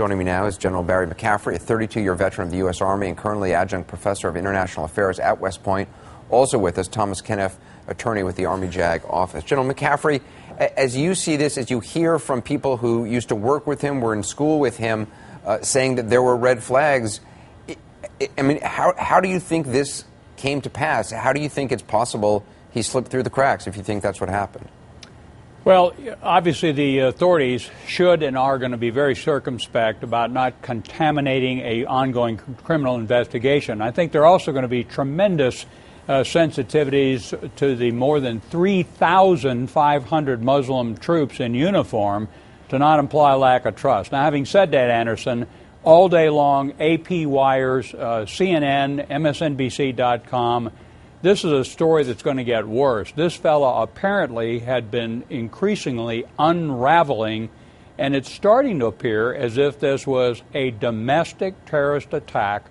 Joining me now is General Barry McCaffrey, a 32-year veteran of the U.S. Army and currently adjunct professor of international affairs at West Point. Also with us, Thomas Kenneth, attorney with the Army JAG office. General McCaffrey, as you see this, as you hear from people who used to work with him, were in school with him, saying that there were red flags, I mean, how do you think this came to pass? How do you think it's possible he slipped through the cracks, if you think that's what happened? Well, obviously the authorities should and are going to be very circumspect about not contaminating an ongoing criminal investigation. I think there are also going to be tremendous sensitivities to the more than 3,500 Muslim troops in uniform to not imply lack of trust. Now, having said that, Anderson, all day long, AP wires, CNN, MSNBC.com, this is a story that's going to get worse. This fellow apparently had been increasingly unraveling, and it's starting to appear as if this was a domestic terrorist attack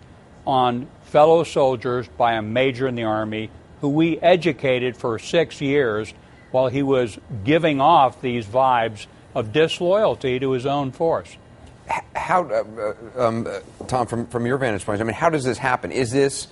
on fellow soldiers by a major in the Army who we educated for 6 years while he was giving off these vibes of disloyalty to his own force. How, Tom, from your vantage point, I mean, how does this happen? Is this...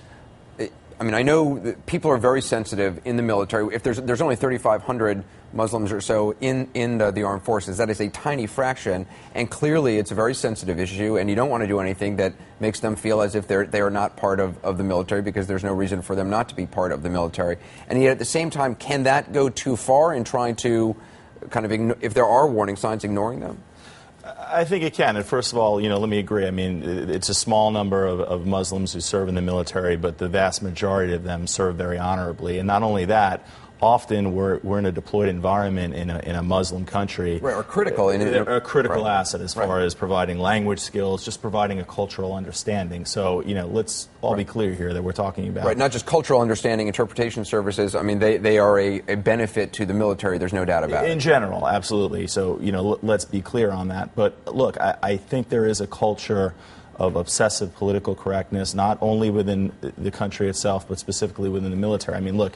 I mean, I know that people are very sensitive in the military. If there's only 3,500 Muslims or so in the armed forces, that is a tiny fraction, and clearly it's a very sensitive issue, and you don't want to do anything that makes them feel as if they are not part of the military, because there's no reason for them not to be part of the military. And yet at the same time, can that go too far in trying to kind of, if there are warning signs, ignoring them? I think it can. And first of all, let me agree. I mean, it's a small number of Muslims who serve in the military, but the vast majority of them serve very honorably. And not only that, often we're in a deployed environment in a Muslim country. Right, or critical. A critical right. asset as far as providing language skills, just providing a cultural understanding. So, let's all be clear here that we're talking about. Right, not just cultural understanding, interpretation services. I mean, they are a benefit to the military, there's no doubt about it. In general, absolutely. So, let's be clear on that. But look, I think there is a culture of obsessive political correctness, not only within the country itself, but specifically within the military. I mean, look,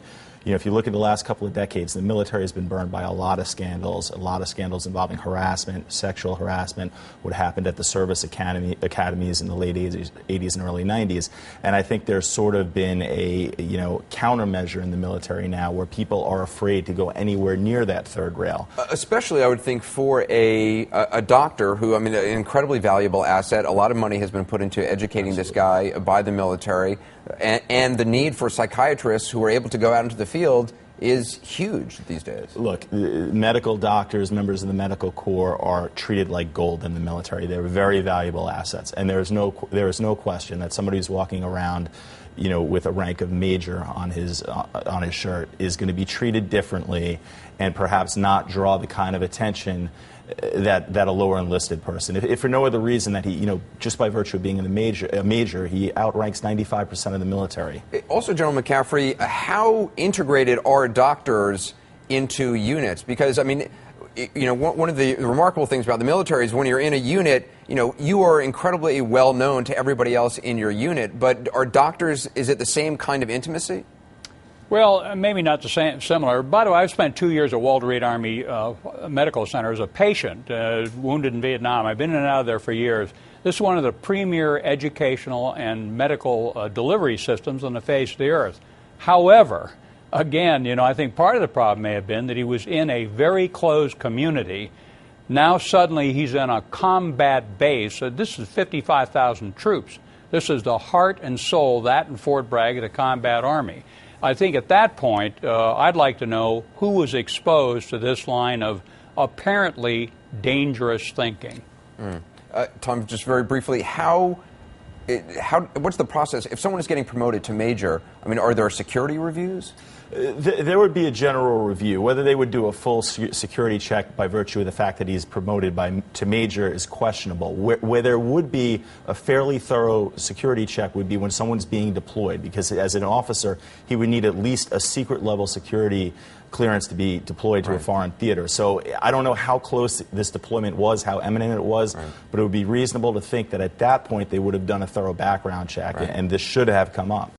if you look at the last couple of decades, the military has been burned by a lot of scandals involving harassment, sexual harassment, what happened at the service academies in the late 80s and early 90s. And I think there's sort of been a, countermeasure in the military now where people are afraid to go anywhere near that third rail. Especially, I would think, for a doctor who, I mean, an incredibly valuable asset. A lot of money has been put into educating this guy by the military. And the need for psychiatrists who are able to go out into the field is huge these days. Look, medical doctors, members of the medical corps are treated like gold in the military. They're very valuable assets, and there is no question that somebody who's walking around, with a rank of major on his shirt is going to be treated differently, and perhaps not draw the kind of attention that a lower enlisted person. If for no other reason that he, just by virtue of being in a major, he outranks 95% of the military. Also, General McCaffrey, how integrated are doctors into units? Because, I mean, one of the remarkable things about the military is when you're in a unit, you are incredibly well known to everybody else in your unit. But are doctors, is it the same kind of intimacy? Well, maybe not the same, similar. By the way, I've spent 2 years at Walter Reed Army Medical Center as a patient, wounded in Vietnam. I've been in and out of there for years. This is one of the premier educational and medical delivery systems on the face of the earth. However, again, I think part of the problem may have been that he was in a very closed community. Now suddenly he's in a combat base. This is 55,000 troops. This is the heart and soul, that and Fort Bragg, of the combat army. I think at that point, I'd like to know who was exposed to this line of apparently dangerous thinking. Tom, just very briefly, what's the process? If someone is getting promoted to major, I mean, are there security reviews? There would be a general review. Whether they would do a full security check by virtue of the fact that he's promoted to major is questionable. Where there would be a fairly thorough security check would be when someone's being deployed, because as an officer, he would need at least a secret level security clearance to be deployed to a foreign theater. So I don't know how close this deployment was, how imminent it was, but it would be reasonable to think that at that point they would have done a thorough background check, and this should have come up.